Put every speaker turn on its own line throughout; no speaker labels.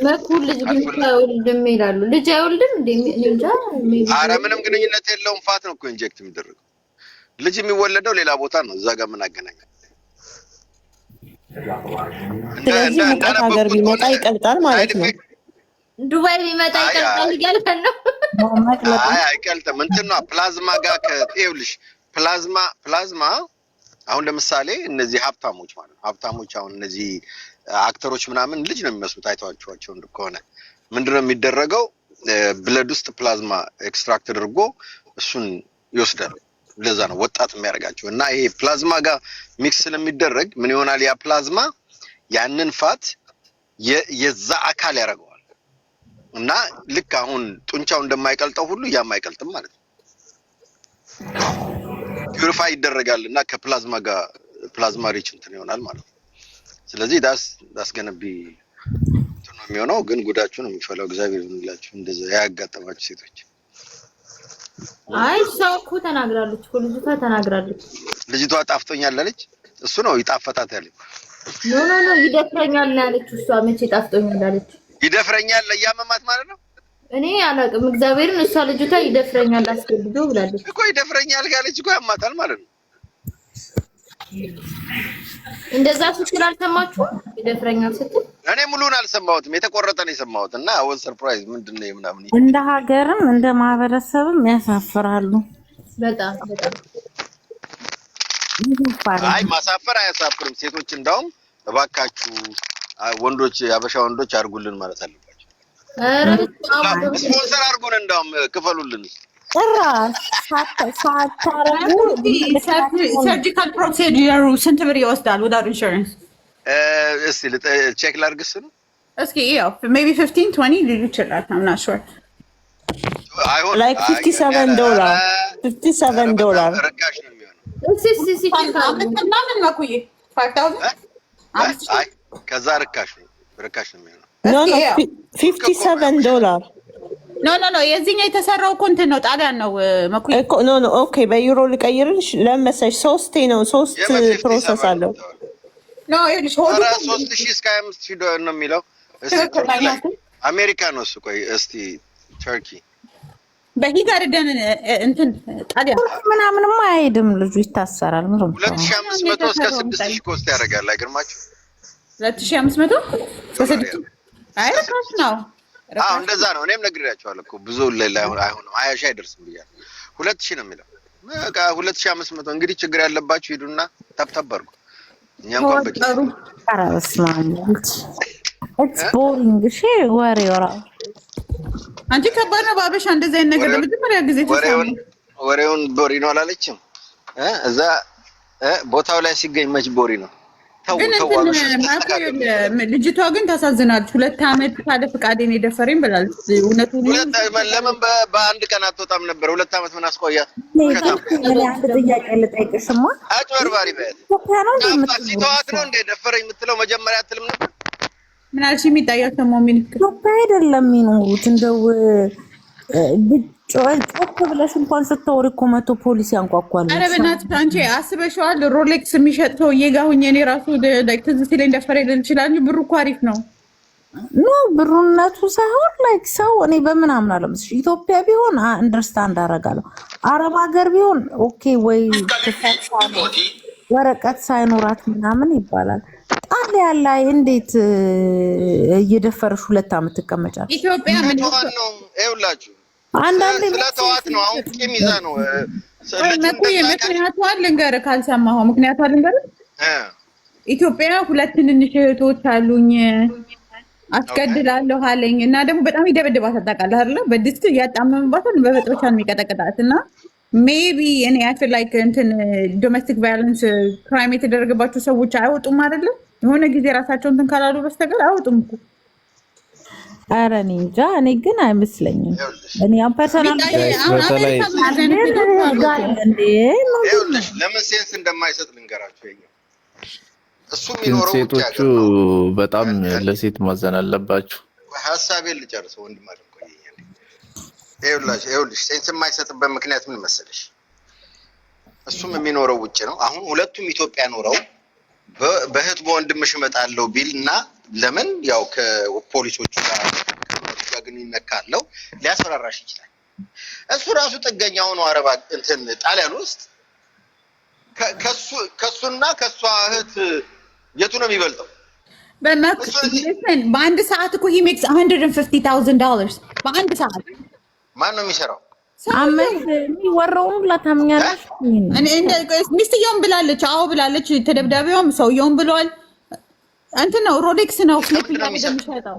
ለኩል ልጅ ግን አይወልድም ይላሉ። ልጅ አይወልድም እንዴ? እንጃ።
ኧረ ምንም ግንኙነት የለውም። ፋት ነው እኮ ኢንጀክት የሚደረገው። ልጅ የሚወለደው ሌላ ቦታ ነው። እዛ ጋር ምን አገናኛል?
ስለዚህ ሙቀት ሀገር ቢመጣ ይቀልጣል ማለት ነው።
ዱባይ ቢመጣ ይቀልጣል ይገልፈን ነው።
አይ አይቀልጥም። እንትን ነው ፕላዝማ ጋር ከቴውልሽ ፕላዝማ አሁን ለምሳሌ እነዚህ ሀብታሞች ማለት ነው። ሀብታሞች አሁን እነዚህ አክተሮች ምናምን ልጅ ነው የሚመስሉት። አይተዋቸው እንደሆነ ምንድነው የሚደረገው? ብለድ ውስጥ ፕላዝማ ኤክስትራክት ተደርጎ እሱን ይወስዳል። ለዛ ነው ወጣት የሚያደርጋቸው። እና ይሄ ፕላዝማ ጋር ሚክስ ስለሚደረግ ምን ይሆናል? ያ ፕላዝማ ያንን ፋት የዛ አካል ያደርገዋል። እና ልክ አሁን ጡንቻው እንደማይቀልጠው ሁሉ ያም አይቀልጥም ማለት ነው። ፒውሪፋይ ይደረጋል እና ከፕላዝማ ጋር ፕላዝማ ሪች እንትን ይሆናል ማለት ነው። ስለዚህ ዳስ ገነቢ እንትን ነው የሚሆነው። ግን ጉዳችሁ ነው የሚፈላው። እግዚአብሔር ይሁንላችሁ እንደዛ ያጋጠማችሁ ሴቶች።
አይ ሰው እኮ ተናግራለች እኮ ልጅቷ ተናግራለች።
ልጅቷ ጣፍጦኛል አለች። እሱ ነው ይጣፈጣት ያለው።
ኖ ይደፍረኛል ያለች እሷ። መቼ ጣፍጦኛል አለች?
ይደፍረኛል ለያመማት ማለት ነው።
እኔ አላውቅም እግዚአብሔርን። እሷ ልጅቷ ይደፍረኛል አስገድዶ ብላለች
እኮ። ይደፍረኛል ካለች እኮ ያማታል ማለት ነው።
እንደዛ ስትል አልሰማችሁም? ይደፍረኛል ስትል
እኔ ሙሉን አልሰማሁትም። የተቆረጠ ነው የሰማሁት እና አወዝ ሰርፕራይዝ ምንድነው ምናምን።
እንደ ሀገርም እንደ ማህበረሰብም ያሳፍራሉ
በጣም።
አይ ማሳፈር አያሳፍርም። ሴቶች እንዳውም እባካችሁ ወንዶች አበሻ ወንዶች አድርጉልን ማለት አለባቸው። ስፖንሰር አድርጉን፣ እንዳውም ክፈሉልን።
ሰርጂካል ፕሮሲጀሩ ስንት ብር ይወስዳል without insurance?
እስቲ ቼክ ላድርግስ ነው።
እስኪ ያው maybe 15 20 ሊሉ ይችላል። I'm not sure.
like $57
ርካሽ ነው የሚሆነው።
ምናምን መኩዬ 5000
አይ ከዛ ርካሽ ነው የሚሆነው።
no $57
ኖ የዚህኛው የተሰራው እኮ እንትን ነው ጣሊያን ነው መኩዬ
እኮ ኖ ኦኬ በዩሮ ልቀይርልሽ ለመሰሽ ሶስት ፕሮሰስ አለው።
ኖ ይልሽ ሆዱ
3000 እስከ 5000 ነው የሚለው። አሜሪካ ነው እሱ። ቆይ እስቲ ተርኪ
በሂጋር ደን እንትን ጣሊያን
ምናምንም አይሄድም። ልጁ ይታሰራል።
2500 እስከ 6000 ኮስት ያደርጋል። አይገርማችሁ?
2500 ከ6 አይ ራስ ነው።
እንደዛ ነው። እኔም ነግሬያቸዋለሁ እኮ ብዙ አይሆንም 20 ሺህ አይደርስም ብያለሁ። 2000 ነው የሚለው። በቃ 2500 እንግዲህ ችግር ያለባችሁ ሂዱና ተብተብ አድርጉ። እኛ እንኳን በቂ
it's boring እሺ። ወሬው
አንቺ ከባድ ነው ባበሻ እንደዛ አይነት ነገር ለመጀመሪያ ጊዜ
ወሬውን ቦሪ ነው አላለችም። እዛ ቦታው ላይ ሲገኝ መች ቦሪ ነው።
ልጅቷ ግን ታሳዝናለች። 2 አመት ካለ ፍቃዴን የደፈረኝ ብላለች። እውነቱ
ለምን በአንድ ቀን አትወጣም ነበር? 2 አመት ምን አስቆያት?
አንድ ጥያቄ ልጠይቅሽማ።
አጭበርባሪ በያት ሲተዋት ነው እንደ ደፈረኝ የምትለው መጀመሪያ አትልም ነበር?
ምን አልሽ? የሚታያት ደግሞ
ኢትዮጵያ አይደለም የሚኖሩት። እንደው ጮክ ብለሽ እንኳን ስትወሪ እኮ መቶ ፖሊስ ያንኳኳል።
ኧረ በእናትሽ አንቺ አስበሽዋል? ሮሌክስ የሚሸጥ ሰውዬ ጋር ሁኜ እኔ ራሱ ትዝ ሲለኝ ደፈረኝ ልል ይችላል። ብሩ እኮ አሪፍ ነው።
ኖ ብሩነቱ ሳይሆን ላይክ ሰው እኔ በምን አምናለሁ መሰለሽ? ኢትዮጵያ ቢሆን አንደርስታንድ አደርጋለሁ። አረብ ሀገር ቢሆን ኦኬ ወይ ወረቀት ሳይኖራት ምናምን ይባላል። ጣሊያን ላይ እንዴት እየደፈረሽ 2 አመት ትቀመጫለሽ?
ኢትዮጵያ ምን
ነው ይኸውላችሁ
አንዳንዴ
ስለተዋት ነው። አሁን ቂም ይዛ ነው
ምክንያቷን ልንገርህ፣ ካልሰማኸው ምክንያቷን ልንገርህ። ኢትዮጵያ 2 ትንንሽ እህቶች አሉኝ አስገድላለሁ አለኝ እና ደግሞ በጣም ይደበድባታል። ታውቃለህ አይደለ? በድስት እያጣመምባታል በመጥበሻ የሚቀጠቅጣት እና ሜቢ እኔ አይ ፊል ላይክ እንትን ዶሜስቲክ ቫዮለንስ ክራይም የተደረገባቸው ሰዎች አይወጡም አይደለም? የሆነ ጊዜ ራሳቸው እንትን ካላሉ በስተቀር አይወጡም እኮ። ኧረ እኔ እንጃ። እኔ ግን አይመስለኝም። እኔ ፐርሰናል
ለምን ሴንስ እንደማይሰጥ ልንገራችሁ። እሱ የሚኖረው
ሴቶቹ በጣም ለሴት ማዘን አለባችሁ።
ሐሳቤን ልጨርሰው ወንድም አይደል? ይኸውልሽ ሴንስ የማይሰጥበት ምክንያት ምን መሰለሽ? እሱም የሚኖረው ውጭ ነው። አሁን ሁለቱም ኢትዮጵያ ኖረው በእህት በወንድምሽ እመጣለሁ ቢልና ለምን ያው ከፖሊሶቹ ጋር ግንኙነት ካለው ሊያስፈራራሽ ይችላል። እሱ ራሱ ጥገኛ ሆኖ አረባ እንትን ጣሊያን ውስጥ ከሱና ከሷ እህት የቱ ነው የሚበልጠው?
በአንድ ሰዓት እኮ he makes $150,000 በአንድ ሰዓት።
ማን ነው የሚሰራው?
የሚወራውን ሁላ ታምኛለሽ?
ሚስትየውም ብላለች። አዎ ብላለች። ተደብዳቢውም ሰውየውም ብለዋል። እንትን ነው ሮሌክስ ነው ፍሊፕ የሚሸጠው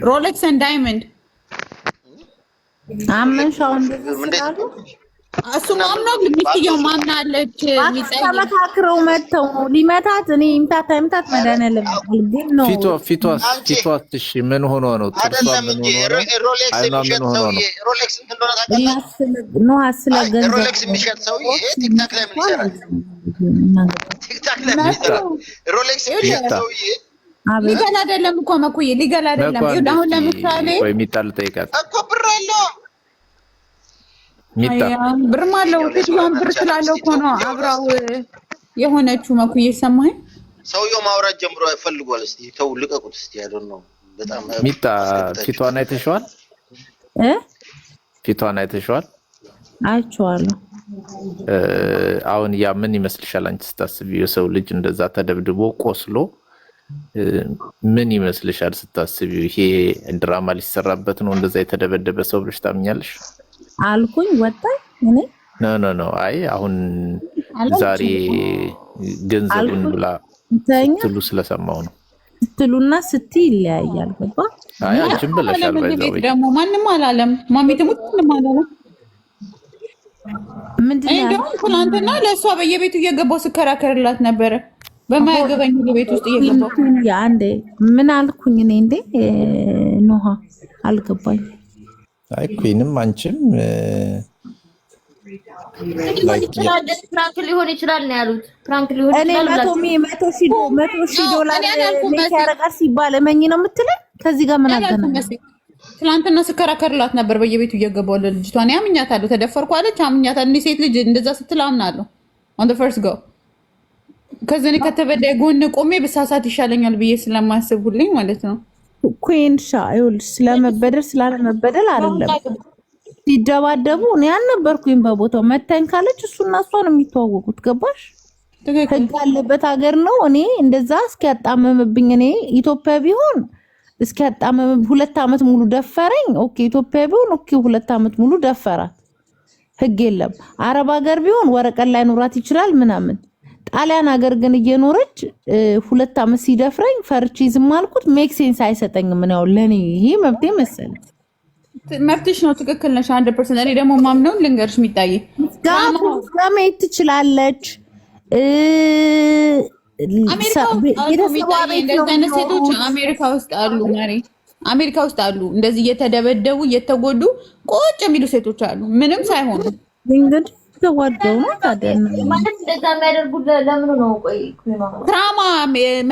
ሮሌክስ ኤንድ ዳይመንድ
አመንሻው እንደዚህ
እሱ ማምነው ሚስትየው ማምናለች።
ተመካክረው መተው ነው ሊመታት። እኔ ይምታት መድኃኒዓለም ግን ነው
ፊቷስ እሺ ምን ሆኖ ነው? ጥርሷ ምን ሆኖ ነው? አይኗ ምን ሆኖ ነው?
ሮሌክስ እንትን እንደሆነ ታውቃለህ?
ነው አስለገንዘብ
ሮሌክስ የሚሸጥ ሰውዬ ቲክታክ ላይ ምን ይሰራል? ቲክታክ ላይ ምን ይሰራል? ሮሌክስ የሚሸጥ ሰውዬ
ሊገል አይደለም እኮ መኩዬ፣ ሊገል አይደለም። አሁን ለምሳሌ
ወይ ሚጣል ጠይቃት
እኮ ብር አለው
ብርም አለው። ሴትዮዋን ብር ስላለው እኮ ነው አብራው የሆነችው። መኩዬ ሰማኸኝ?
ሰውየው ማውራት ጀምሮ ፈልጓል። እስቲ ተው ልቀቁት እስቲ። አይደል ነው በጣም
ሚጣ ፊቷን አይተሽዋል? ፊቷን አይተሽዋል?
አይቼዋለሁ።
አሁን ያ ምን ይመስልሻል አንቺ ስታስቢ? የሰው ልጅ እንደዛ ተደብድቦ ቆስሎ ምን ይመስልሻል ስታስቢ? ይሄ ድራማ ሊሰራበት ነው እንደዛ የተደበደበ ሰው ብለሽ ታምኛለሽ?
አልኩኝ ወጣኝ እኔ
ኖ አይ አሁን ዛሬ ገንዘቡን ብላ ትሉ ስለሰማው ነው።
ትሉና ስትይ ይለያያል። ገባ?
አይ አንቺም ብለሻል። ባይዘው
ደግሞ ማንንም አላለም። ማሚት ሙት ምንም አላለም። ምንድነው ትናንትና ለእሷ በየቤቱ እየገባው ስከራከርላት ነበረ። በማያገባኝ ቤት ውስጥ እየገባው
አንዴ ምን አልኩኝ እኔ እንዴ ኖሃ አልገባኝ።
አይ ኩዊንም አንቺም
ፍራንክ ሊሆን ይችላል ነው ያሉት። ፍራንክ ሊሆን ይችላል።
እኔ 100,000 ዶላር ያረጋር ሲባል እመኝ ነው የምትለው። ከዚህ ጋር ምን አገናኝ?
ትናንትና ስከራከርላት ነበር በየቤቱ እየገባው ለልጅቷን ያምኛታለሁ። ተደፈርኩ አለች። አምኛታለሁ። እንደ ሴት ልጅ እንደዛ ስትል አምናለሁ። on the first go ከዘኔ ከተበዳይ ጎን ቆሜ በሳሳት ይሻለኛል ብዬ ስለማስብ ሁሌ ማለት ነው። ኩዊንሻ ይኸውልሽ ስለመበደል ስላለመበደል አይደለም ሲደባደቡ እኔ አልነበርኩኝ በቦታው። መታኝ ካለች እሱና እሷ ነው የሚተዋወቁት። ገባሽ? ህግ ያለበት ሀገር ነው። እኔ እንደዛ እስኪያጣመምብኝ እኔ ኢትዮጵያ ቢሆን እስኪያጣመም 2 አመት ሙሉ ደፈረኝ። ኦኬ ኢትዮጵያ ቢሆን ኦኬ 2 አመት ሙሉ ደፈራት። ህግ የለም። አረብ ሀገር ቢሆን ወረቀት ላይ ኑራት ይችላል ምናምን። ጣሊያን ሀገር ግን እየኖረች 2 አመት ሲደፍረኝ ፈርቼ ዝም አልኩት። ሜክ ሴንስ አይሰጠኝም። ምን ያው ለኔ ይሄ መብቴ መሰለኝ። መብትሽ ነው። ትክክል ነሽ 100%። እኔ ደግሞ ማምነው ልንገርሽ የሚታይ
ጋሜት ትችላለች።
ሴቶች አሜሪካ ውስጥ አሉ ማሪ፣ አሜሪካ ውስጥ አሉ እንደዚህ እየተደበደቡ እየተጎዱ ቁጭ የሚሉ ሴቶች አሉ ምንም ሳይሆኑ
እንግዲህ ተዋደው ነው ታደነ
ማለት እንደዛ የሚያደርጉት ለምን ነው? ቆይ
ትራማ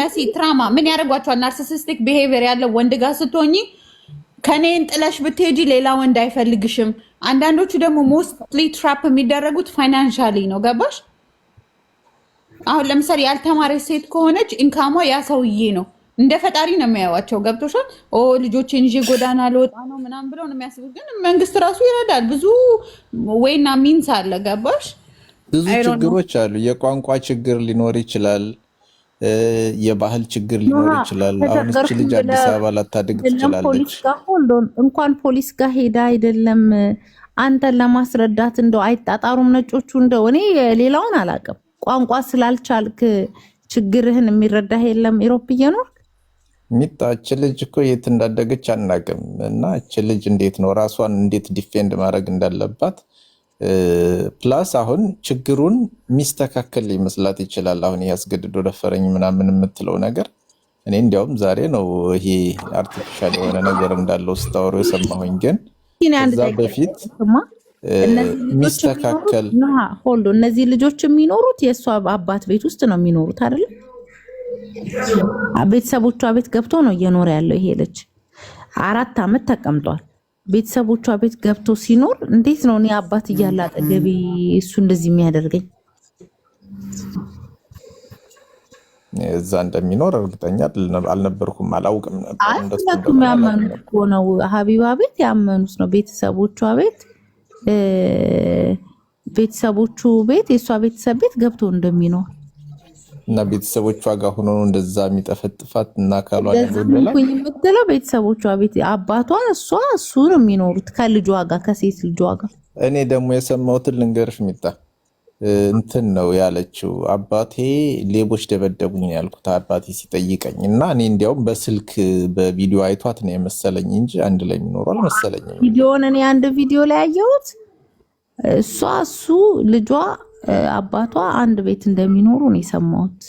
መሲ ትራማ ምን ያደርጓቸዋል? ናርሲሲስቲክ ቢሄቪየር ያለው ወንድ ጋር ስትሆኚ ከኔን ጥለሽ ብትሄጂ ሌላ ወንድ አይፈልግሽም። አንዳንዶቹ ደግሞ ሞስትሊ ትራፕ የሚደረጉት ፋይናንሻሊ ነው። ገባሽ? አሁን ለምሳሌ ያልተማረች ሴት ከሆነች ኢንካሟ ያ ሰውዬ ነው። እንደ ፈጣሪ ነው የሚያዩዋቸው። ገብቶሻል? ኦ ልጆቼን ይዤ ጎዳና ልወጣ ነው ምናምን ብለው ነው የሚያስቡት። ግን መንግስት ራሱ ይረዳል። ብዙ ወይና ሚንስ አለ። ገባሽ?
ብዙ ችግሮች አሉ። የቋንቋ ችግር ሊኖር ይችላል። የባህል ችግር ሊኖር ይችላል። አሁን እቺ ልጅ አዲስ አበባ ላታድግ ትችላለች።
እንኳን ፖሊስ ጋር ሄዳ አይደለም አንተን ለማስረዳት እንደው አይጣጣሩም ነጮቹ። እንደው እኔ ሌላውን አላውቅም። ቋንቋ ስላልቻልክ ችግርህን የሚረዳህ የለም። ኢሮፕ እየኖርክ
ሚጣች ልጅ እኮ የት እንዳደገች አናውቅም። እና እቺ ልጅ እንዴት ነው ራሷን እንዴት ዲፌንድ ማድረግ እንዳለባት ፕላስ አሁን ችግሩን ሚስተካከል ይመስላት ይችላል። አሁን ያስገድዶ ደፈረኝ ምናምን የምትለው ነገር እኔ እንዲያውም ዛሬ ነው ይሄ አርቲፊሻል የሆነ ነገር እንዳለው ስታወሩ የሰማሁኝ። ግን ከዛ በፊት ሚስተካከል
ሆልዶ እነዚህ ልጆች የሚኖሩት የእሷ አባት ቤት ውስጥ ነው የሚኖሩት አይደል? ቤተሰቦቿ ቤት ገብቶ ነው እየኖረ ያለው ይሄ ልጅ። 4 አመት ተቀምጧል። ቤተሰቦቿ ቤት ገብቶ ሲኖር እንዴት ነው እኔ አባት እያለ አጠገቤ እሱ እንደዚህ የሚያደርገኝ?
እዛ እንደሚኖር እርግጠኛ አልነበርኩም፣ አላውቅም ነበር።
ሁለቱም ያመኑት እኮ ነው። ሀቢባ ቤት ያመኑት ነው። ቤተሰቦቿ ቤት የእሷ ቤተሰብ ቤት ገብቶ እንደሚኖር
እና ቤተሰቦቿ ጋር ሆኖ እንደዛ የሚጠፈጥፋት እና ካሏን
የምትለው ቤተሰቦቿ ቤት አባቷ እሱ ነው የሚኖሩት ከልጇ ጋር ከሴት ልጇ ጋር።
እኔ ደግሞ የሰማሁትን ልንገርሽ ሚጣ እንትን ነው ያለችው። አባቴ ሌቦች ደበደቡኝ ያልኩት አባቴ ሲጠይቀኝ እና እኔ እንዲያውም በስልክ በቪዲዮ አይቷት ነው የመሰለኝ እንጂ አንድ ላይ የሚኖሩ አልመሰለኝም።
ቪዲዮውን እኔ አንድ ቪዲዮ ላይ ያየሁት እሱ ልጇ አባቷ አንድ ቤት እንደሚኖሩ ነው የሰማሁት።